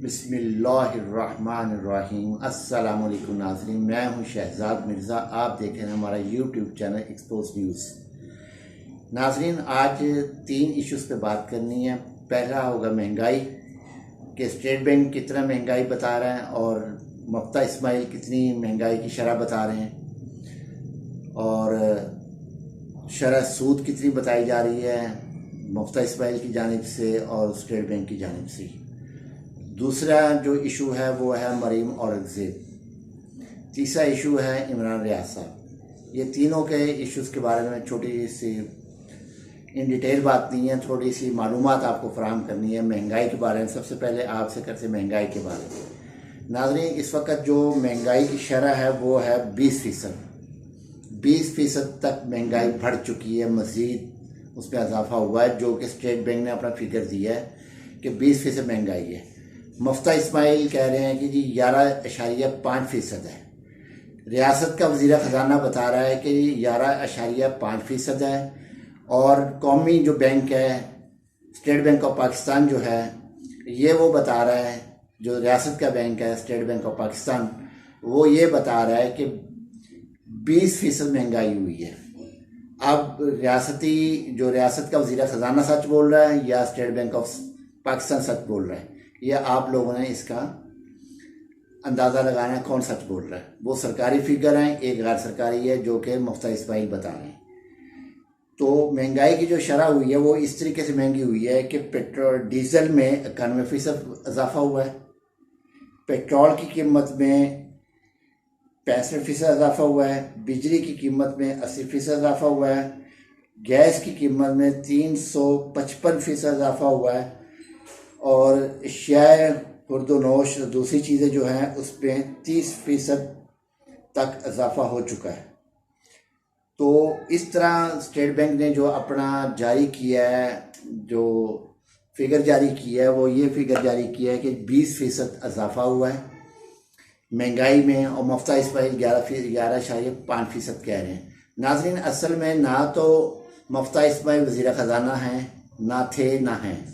बिस्मिल्लाहिर्रहमानिर्रहीम। अस्सलाम वालेकुम नाज़रीन, मैं हूं शहजाद मिर्ज़ा। आप देख रहे हैं हमारा यूट्यूब चैनल एक्सपोज न्यूज़। नाज़रीन, आज 3 इश्यूज़ पे बात करनी है। पहला होगा महंगाई, कि स्टेट बैंक कितना महंगाई बता रहा है और मुफ्ता इस्माइल कितनी महंगाई की शरह बता रहे हैं, और शरह सूद कितनी बताई जा रही है मुफ्ता इस्माइल की जानिब से और स्टेट बैंक की जानिब से। दूसरा जो इशू है वो है मरीम औरंगज़ेब। तीसरा इशू है इमरान रियाज साहब। ये तीनों के इश्यूज़ के बारे में छोटी सी इन डिटेल बात नहीं है, थोड़ी सी मालूमात आपको फराहम करनी है महंगाई के बारे में। सबसे पहले आपसे करते महंगाई के बारे में। नाज़रीन, इस वक्त जो महंगाई की शरह है वो है 20%। 20% तक महंगाई बढ़ चुकी है, मज़ीद उसमें इजाफा हुआ है, जो कि स्टेट बैंक ने अपना फिगर दिया है कि 20% महंगाई है। मुफ्ता इस्माइल कह रहे हैं कि जी 11.5% है। रियासत का वज़ीर ख़जाना बता रहा है कि 11.5% है, और कौमी जो बैंक है स्टेट बैंक ऑफ पाकिस्तान जो है ये वो बता रहा है, जो रियासत का बैंक है स्टेट बैंक ऑफ पाकिस्तान, वो ये बता रहा है कि 20% महंगाई हुई है। अब रियासत का वज़ीर ख़जाना सच बोल रहा है या स्टेट बैंक ऑफ पाकिस्तान सच बोल रहा है, यह आप लोगों ने इसका अंदाज़ा लगाना है कौन सच बोल रहा है। वो सरकारी फिगर हैं, एक गैर सरकारी है जो कि मुफ्ता इस्माइल बता रहे हैं। तो महंगाई की जो शरह हुई है वो इस तरीके से महंगी हुई है कि पेट्रोल डीजल में 91% इजाफा हुआ है, पेट्रोल की कीमत में 65% इजाफा हुआ है, बिजली की कीमत में 80% इजाफा हुआ है, गैस की कीमत में 355% इजाफा हुआ है, और अशियाए खुर्दोनोश दूसरी चीज़ें जो हैं उस पर 30% तक इजाफा हो चुका है। तो इस तरह स्टेट बैंक ने जो अपना जारी किया है, जो फिगर जारी किया है, वो ये फिगर जारी किया है कि 20% इजाफा हुआ है महंगाई में, और मुफ्ता इस्माइल 11.5% कह रहे हैं। नाज़रीन, असल में ना तो मुफ्ता इस्माइल वज़ीर ख़जाना हैं, ना थे ना हैं।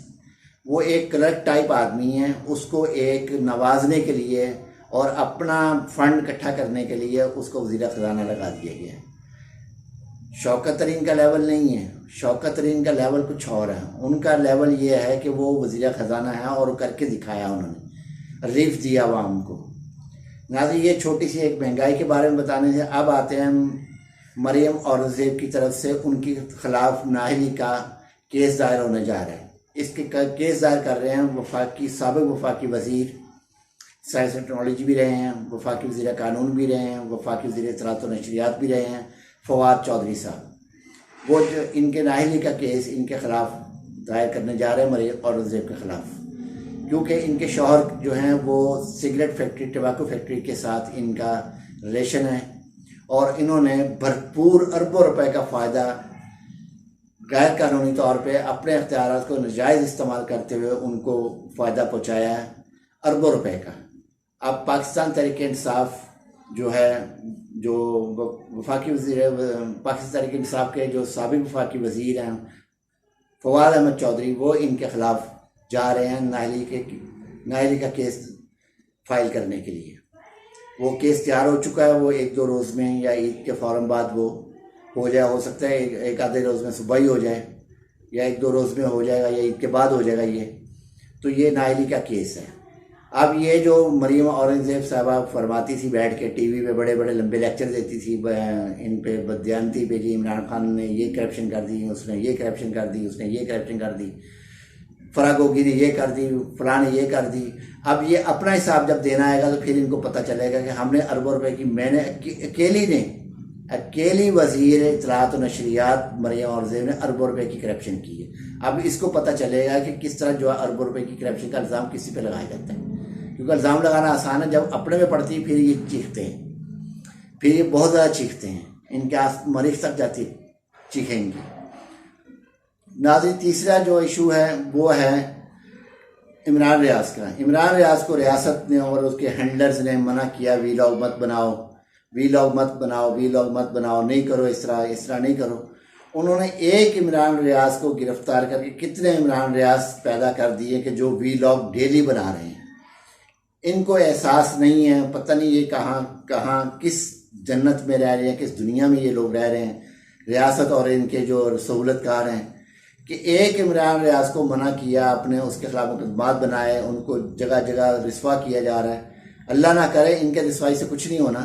वो एक क्लर्क टाइप आदमी है, उसको एक नवाजने के लिए और अपना फंड इकट्ठा करने के लिए उसको वज़ीर ख़जाना लगा दिया गया है। शौकत तरीन का लेवल नहीं है, शौकत तरीन का लेवल कुछ और है। उनका लेवल ये है कि वो वज़ीर ख़जाना है और करके दिखाया उन्होंने, रिलीफ दिया आवाम को। नाज़रीन, ये छोटी सी एक महंगाई के बारे में बताने से अब आते हैं मरीम औरंगज़ेब की तरफ से उनके खिलाफ नाअहली का केस दायर होने जा रहा है। इसके केस दायर कर रहे हैं साबिक़ वफाकी वज़ीर साइंस एंड टेक्नोलॉजी भी रहे हैं, वफाकी वज़ीर कानून भी रहे हैं, वफाकी वज़ीर इत्तलात और नशरियात भी रहे हैं, फवाद चौधरी साहब। वो जो इनके नाअहली का केस इनके ख़िलाफ़ दायर करने जा रहे हैं मरीम औरंगज़ेब के ख़िलाफ़, क्योंकि इनके शौहर जो हैं वो सिगरेट फैक्ट्री, टबाको फैक्ट्री के साथ इनका रिलेशन है, और इन्होंने भरपूर अरबों रुपए का फ़ायदा गैर कानूनी तौर पे अपने अख्तियारात को नाजायज़ इस्तेमाल करते हुए उनको फ़ायदा पहुँचाया है, अरबों रुपए का। अब पाकिस्तान तहरीक इंसाफ जो है, जो वफाकी वज़ीर पाकिस्तान तहरीक इंसाफ के जो साबिक़ वफाकी वज़ीर हैं फवाद अहमद चौधरी, वो इनके ख़िलाफ़ जा रहे हैं नाअहली का केस फाइल करने के लिए। वो केस तैयार हो चुका है, वो 1-2 रोज़ में या ईद के फ़ौरन बाद वो हो जाए, हो सकता है एक आधे रोज़ में सुबह ही हो जाए, या 1-2 रोज़ में हो जाएगा, या ईद के बाद हो जाएगा ये। तो ये नाअहली का केस है। अब ये जो मरीम औरंगज़ेब साहबा फरमाती थी बैठ के टीवी पे, बड़े बड़े लंबे लेक्चर देती थी इन पे बददियानती पे, जी इमरान खान ने ये करप्शन कर दी, उसने ये करप्शन कर दी, उसने ये करप्शन कर दी, फरागोगी ने ये कर दी, फलां ने ये कर दी। अब ये अपना हिसाब जब देना आएगा तो फिर इनको पता चलेगा कि हमने अरबों रुपए की, मैंने अकेली वज़ीर इत्तलात और नशरियात मरीम औरंगज़ेब ने अरबों रुपए की करप्शन की है। अब इसको पता चलेगा कि किस तरह जो अरबों रुपए की करप्शन का इल्ज़ाम किसी पे लगाया जाता है, क्योंकि इल्ज़ाम लगाना आसान है, जब अपने में पड़ती है फिर ये चीखते हैं, फिर ये बहुत ज़्यादा चीखते हैं, इनके आस मरीज़ तक जाती चीखेंगी। नाज़रीन, तीसरा जो इशू है वो है इमरान रियाज का। इमरान रियाज को रियासत ने और उसके हैंडलर्स ने मना किया, वीलॉग मत बनाओ, वीलॉग मत बनाओ, वीलॉग मत बनाओ, नहीं करो, इस तरह नहीं करो। उन्होंने एक इमरान रियाज को गिरफ्तार करके कितने इमरान रियाज पैदा कर दिए कि जो वीलॉग डेली बना रहे हैं। इनको एहसास नहीं है, पता नहीं ये कहाँ कहाँ किस जन्नत में रह रहे हैं, किस दुनिया में ये लोग रह रहे हैं, रियासत और इनके जो सहूलतकार हैं, कि एक इमरान रियाज को मना किया आपने, उसके खिलाफ मुकदमात बनाए, उनको जगह जगह रिस्वा किया जा रहा है। अल्लाह ना करे इनके रिस्वाई से कुछ नहीं होना,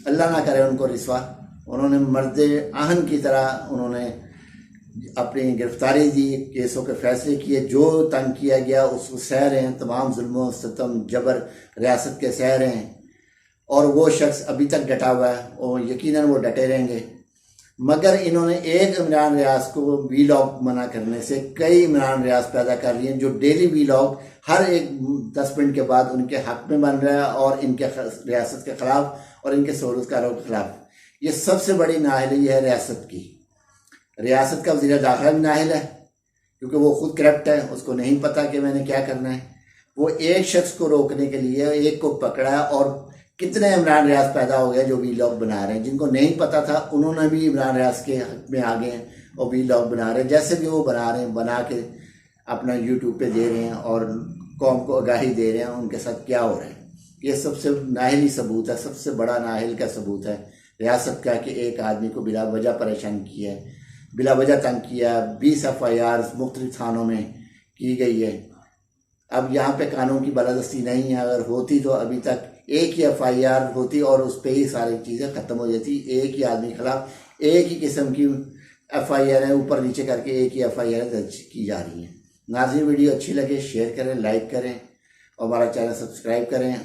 अल्लाह ना करे उनको रिस्वा। उन्होंने मर्द आहन की तरह उन्होंने अपनी गिरफ्तारी दी, केसों के फैसले किए, जो तंग किया गया उसको सह रहे हैं, तमाम जुल्म सितम जबर रियासत के सह रहे हैं। और वो शख्स अभी तक डटा हुआ है और यकीनन वो डटे रहेंगे। मगर इन्होंने एक इमरान रियाज को वीलॉग मना करने से कई इमरान रियाज पैदा कर लिए हैं, जो डेली वीलॉग हर एक 10 मिनट के बाद उनके हक में बन रहा है और इनके रियासत के खिलाफ और इनके सहूलतकारों के खिलाफ। ये सबसे बड़ी नाअहली है रियासत की। रियासत का वज़ीर दाखिला भी नाअहल है, क्योंकि वो खुद करप्ट है, उसको नहीं पता कि मैंने क्या करना है। वो एक शख्स को रोकने के लिए एक को पकड़ा और कितने इमरान रियाज पैदा हो गए जो वीलॉग बना रहे हैं। जिनको नहीं पता था उन्होंने भी इमरान रियाज के हक में आ गए हैं और वीलॉग बना रहे हैं। जैसे भी वो बना रहे हैं, बना के अपना यूट्यूब पे दे रहे हैं और कौम को आगाही दे रहे हैं उनके साथ क्या हो रहा है। ये सबसे नाअहली सबूत है, सबसे बड़ा नाअहल का सबूत है रियासत का, कि एक आदमी को बिला वजह परेशान किया है, बिला वजह तंग किया। 20 FIR मुख्तलिफ थानों में की गई है। अब यहाँ पे कानून की बालादस्ती नहीं है, अगर होती तो अभी तक एक ही FIR होती और उस पर ही सारी चीज़ें ख़त्म हो जाती। एक ही आदमी के खिलाफ एक ही किस्म की FIR है, ऊपर नीचे करके एक ही FIR दर्ज की जा रही है। नाज़रीन, वीडियो अच्छी लगे शेयर करें, लाइक करें और हमारा चैनल सब्सक्राइब करें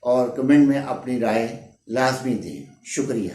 और कमेंट में अपनी राय लाजमी दें। शुक्रिया।